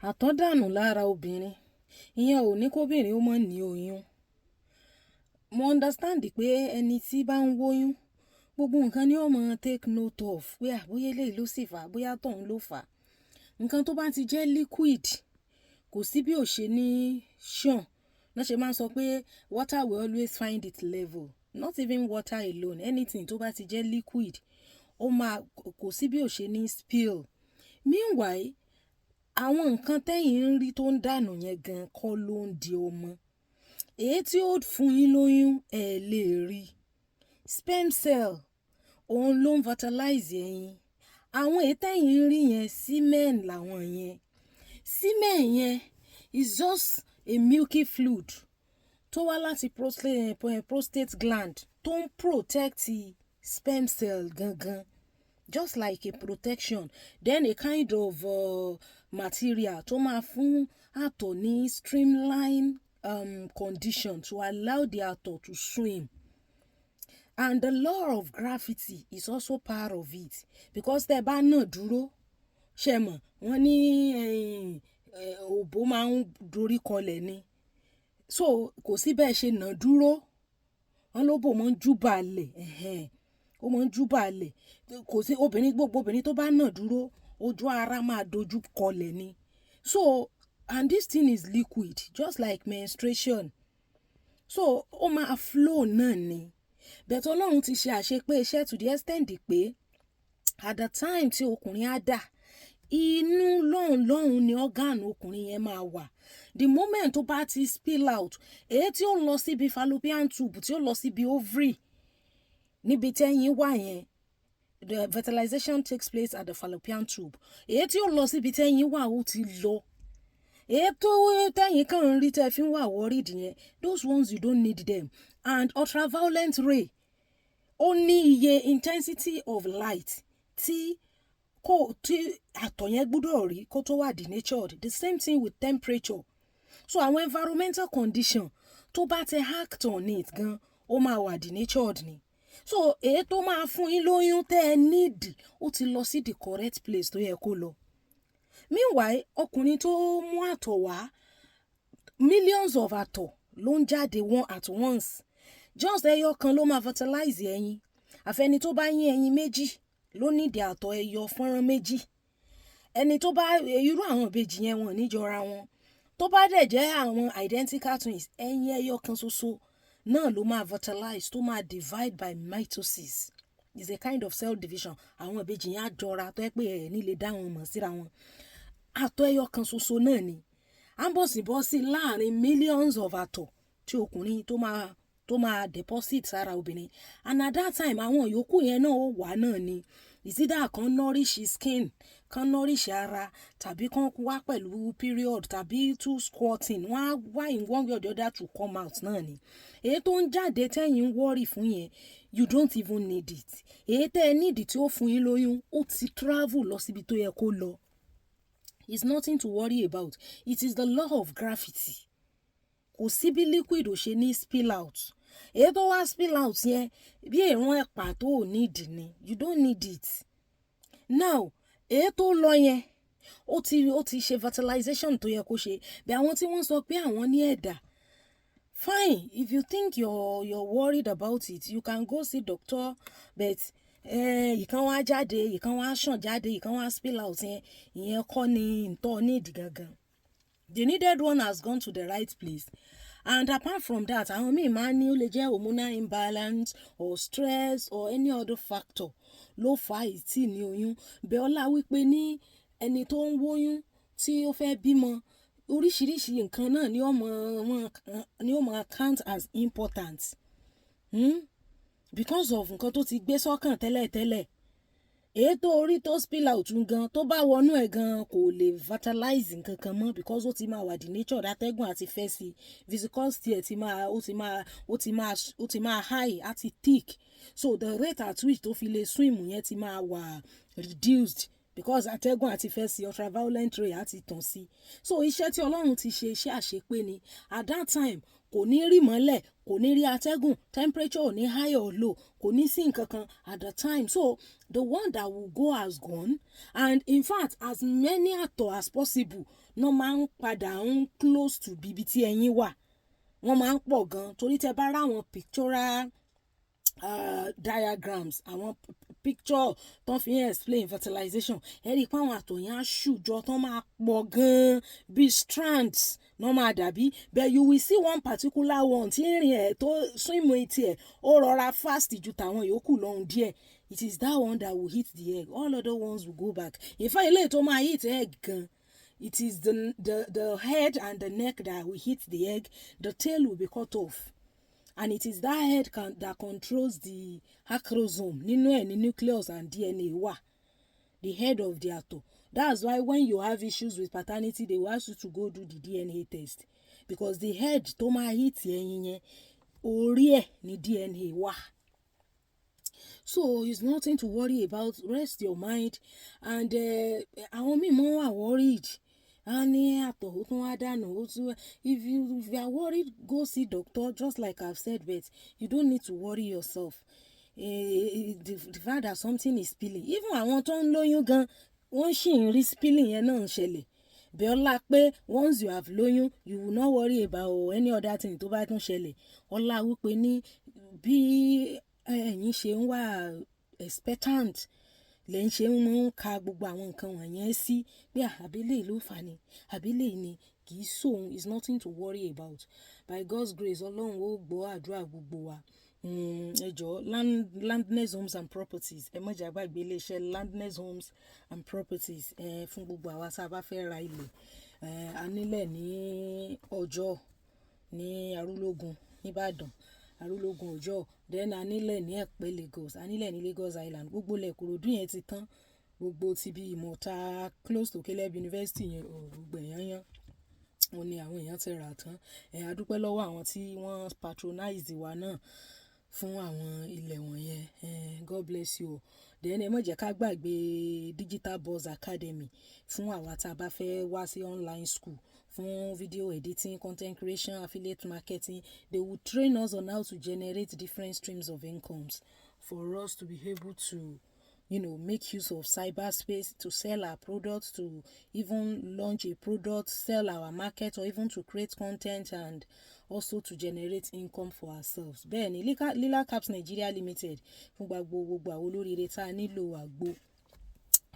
àtọ̀dànù lára obìnrin ìyẹn ò ní kóbìnrin ó mọ̀ ní oyún. Mo understand pé ẹni tí bá ń wóyún gbogbo nǹkan ni ó mọ̀ take note of pé àbóyá eléyìí ló sì fà á bóyá tọ̀hún ló fà á. Nǹkan tó bá ti jẹ́ liquid kò sí bí ò ṣe ní ṣàn. Náà ṣe máa ń sọ pé water will always find its level, not even water alone, anything tó bá ti jẹ́ liquid kò sí bí ò ṣe ní spill. Meanwhile àwọn nǹkan tẹ́yìn ń rí tó ń dànù yẹn gan kọ́ ló ń di ọmọ. Èyí tí ó fún yín lóyún ẹ̀ lè rí. Sperm cell òun ló ń fertilize ẹyin. Àwọn èyí tẹ́yìn ń rí yẹn semen làwọn yẹn. Semen yẹn is just a milky fluid tó wá láti prostate gland tó ń protect sperm cell gangan, just like a protection, then a kind of material tó máa fún àtọ̀ ní streamline condition to allow the àtọ̀ to swim. And the law of gravity is also part of it, because tẹ́ bá náà dúró ṣe mọ̀ wọ́n ní òbó máa ń dorí kọlẹ̀ ni, so kò sí bẹ́ẹ̀ ṣe náà dúró wọ́n lóbò mọ́ ń júbàlẹ̀ ó mọ́ ń júbàlẹ̀, kò sí gbogbo obìnrin tó bá náà dúró ojú ara máa dojú kọlẹ̀ ni. So and this thing is liquid just like menstruation, so ó máa flow náà ni. Bẹ̀tẹ̀ Ọlọ́run ti ṣe àṣepé iṣẹ́ to the extent pé at the time tí ọkùnrin á dà inú lọ́hùn ni organ ọkùnrin yẹn máa wà. The moment tó bá ti spill out èyí tí ó lọ síbi fallopian tube tí ó lọ síbi ovary níbi tẹ́yìn wà yẹn, the fertilization takes place at the fallopian tube. Èyí tí ó lọ síbi tẹ́yìn wà ó ti lọ. Èyí tó tẹ́yìn kan ń rí tẹ́ fi ń wà worried yẹn, those ones you don't need them. And ultraviolet ray ó ní iye intensity of light tí àtọ̀ yẹn gbúdọ̀ rí kó tó wà denatured. The same thing with temperature. So àwọn environmental condition tó bá ti act on it gan ó máa wà denatured ni. So èyí tó máa fún yín lóyún tẹ́ ẹ need ó ti lọ sí the correct place tó yẹ kó lọ. Meanwhile ọkùnrin tó mú àtọ̀ wá, millions of àtọ̀ ló ń jáde one at once. Just ẹyọ kan ló máa fertilize ẹyin. Àfẹni tó bá yín ẹyin méjì ló nídìí àtọ̀ ẹyọ fọ́nrán méjì. Ẹni tó bá irú àwọn ìbejì yẹn wọn níjọra wọn. Tó bá dẹ̀ jẹ́ àwọn identical twins, ẹyin ẹyọ kan ṣoṣo náà ló máa fertilize tó máa divide by mitosis. It's a kind of cell division. Àwọn ìbejì yẹn á jọra tó yẹ pé ẹ̀ ní lè dá wọn mọ̀ síra wọn. Àtọ̀ ẹyọ kan ṣoṣo náà ni. À ń bọ̀sibọ́sí láàrin millions of àtọ̀ tí ọkùnrin tó máa deposit sára obìnrin. And at that time àwọn yòókù yẹn náà ó wà náà ni. Is either kan nourish skin, kan nourish ara, tàbí kan wá pẹ̀lú period, tàbí two squatting, wọ́n á wá in one way or the other to come out náà ni. Èyí tó ń jáde tẹ́yìn ń worry fún yẹn, you don't even need it. Èyí tẹ́ ẹ need tí ó fún yín lóyún ó ti travel lọ síbi tó yẹ kó lọ. It's nothing to worry about. It is the law of gravity. Kò sí bí liquid ò ṣe ní spill out. Èyí tó wá spill out yẹn bí èrún ẹ̀pà tó ò need ni. You don't need it. Now èyí tó lọ yẹn ó ti ṣe fertilization tó yẹ kó ṣe. Bí àwọn tí wọ́n sọ pé àwọn ní ẹ̀dà, fine, if you think you're worried about it you can go see doctor, but ìkan wá jáde ìkan wá ṣàn jáde ìkan wá spill out yẹn ìyẹn kọ́ ni ntọ́ need gangan. The needed one has gone to the right place. And apart from that àwọn míì máa ní ó lè jẹ́ hormonal imbalance or stress or any other factor ló fa ìtì ní oyún. Bẹ́ọ̀lá wípé ní ẹni tó ń wóyún tí ó fẹ́ bímọ oríṣiríṣi nǹkan náà ni ó máa count as important. Because of nǹkan tó ti gbé sọ́kàn tẹ́lẹ̀tẹ́lẹ̀. Èyí tó orí tó spill out gan tó bá wọnú ẹ̀ gan kò lè fertilize nǹkan kan mọ́, because ó ti máa wà denatured, atẹ́gùn àti fẹ́ sí, viscosity ẹ̀ ti máa high àti thick, so the rate at which tó fi lè swim yẹn ti máa wà reduced because atẹ́gùn àti fẹ́ sí ultraviolet ray àti tàn sí. So iṣẹ́ tí Ọlọ́run ti ṣe iṣẹ́ àṣepé ni. At that time kò ní rí mọ́lẹ̀, kò ní rí atẹ́gùn, temperature ò ní high or low, kò ní sí nǹkan kan at the time. So the one that will go has gone, and in fact as many àtọ̀ as possible no máa ń padà ń close to bíbi tí ẹyin wà. Wọ́n máa ń pọ̀ gan torí tẹ bá ráwọn pictorial diagrams, àwọn picture tó fi ń explain fertilization, ẹ rí i pé àwọn àtọ̀ yẹn á ṣùjọ tó máa pọ̀ gan bí strands no máa dàbí, but you will see one particular one tí ìrìn ẹ̀ tó swim etí ẹ̀ ó rọra fast ju tàwọn yòókù lọ́hùn díẹ̀. It is that one that will hit the egg, all other ones will go back. In fact eléyìí tó máa hit egg gan, it is the head and the neck that will hit the egg. The tail will be cut off, and it is that head that controls the acrosome nínú ẹ̀ ní nucleus and DNA wà, the head of the àtọ̀. That's why when you have issues with paternity, they will ask you to go do the DNA test, because the head tó máa hit ẹyin yẹn orí ẹ̀ ní DNA wà. So it's nothing to worry about. Rest your mind. And àwọn míì mọ́ wà worried. Any àtọ̀ ó tún wá dànù ó tún. If you are worried, go see doctor, just like I've said, but you don't need to worry yourself. The fact that something is spilling, even àwọn tó ń lóyún gan wọ́n ṣì ń rí spilling yẹn náà ń ṣẹlẹ̀. Bẹ́ẹ̀ ọlá pé once you have lóyún, you will not worry about any other thing tó bá tún ṣẹlẹ̀. Ọlá wípé ní bí ẹ̀yin ṣe ń wà expectant lẹ́yìn ṣe ń ka gbogbo àwọn nǹkan wọ̀nyẹn sí pé àbílẹ̀ ló fà ní, àbílẹ̀ ni kì í sóhun. Is nothing to worry about. By God's grace Ọlọ́run ó gbọ́ àdúrà gbogbo wa. Ẹ jọ̀ọ́ Landness Homes and Properties, ẹ má jẹ́ àgbàgbé iléeṣẹ́ Landness Homes and Properties fún gbogbo àwa tá a bá fẹ́ ra ilẹ̀. A nílẹ̀ ní Ọjọ́ ní Arúlógún nìbàdàn, Arúlógún Ọjọ́, then a nílẹ̀ ní Ẹ̀pẹ́ Lagos, a nílẹ̀ ní Lagos Island. Gbogbo ilẹ̀ Ìkòròdú yẹn ti tán, gbogbo ti bí Ìmọ̀ta close to Caleb University yẹn gbogbo èèyàn wọn ni àwọn èèyàn ti rà tán. A dúpẹ́ lọ́wọ́ àwọn tí wọ́n patronize wa náà fún àwọn ilẹ̀ wọ̀nyẹn. God bless you. Then ẹ má jẹ́ ká gbàgbé Digital Buzz Academy fún àwa tá a bá fẹ́ wá sí online school fún video editing, content creation, affiliate marketing. They will train us on how to generate different streams of incomes for us to be able to, make use of cyberspace to sell our products, to even launch a product, sell our market, or even to create content and also to generate income for ourselves. Bẹ́ẹ̀ ni Lila Caps Nigeria Limited fún gbogbo àwọn olóríire tá a nílò àgbo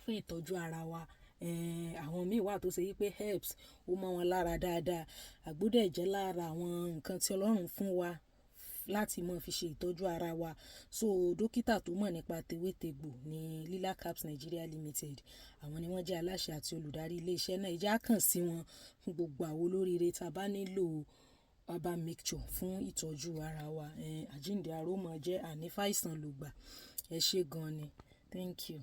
fún ìtọ́jú ara wa. Àwọn míì wà tó ṣe wípé herbs ó mọ́ wọn lára dáadáa. Àgbo dẹ̀ jẹ́ lára àwọn nǹkan tí Ọlọ́run fún wa láti máa fi ṣe ìtọ́jú ara wa. So dókítà tó mọ̀ nípa tewétegbò ní Lila Caps Nigeria Limited. Àwọn ni wọ́n jẹ́ aláṣẹ àti olùdarí iléeṣẹ́ náà. Ẹ jẹ́ á kàn sí wọn fún gbogbo àwọn olóríire tá a bá nílò herbal mixture fún ìtọ́jú ara wa. Àjíǹde aró mọ jẹ́ ànífàìsàn lògbà. Ẹ ṣé gan ni. Thank you.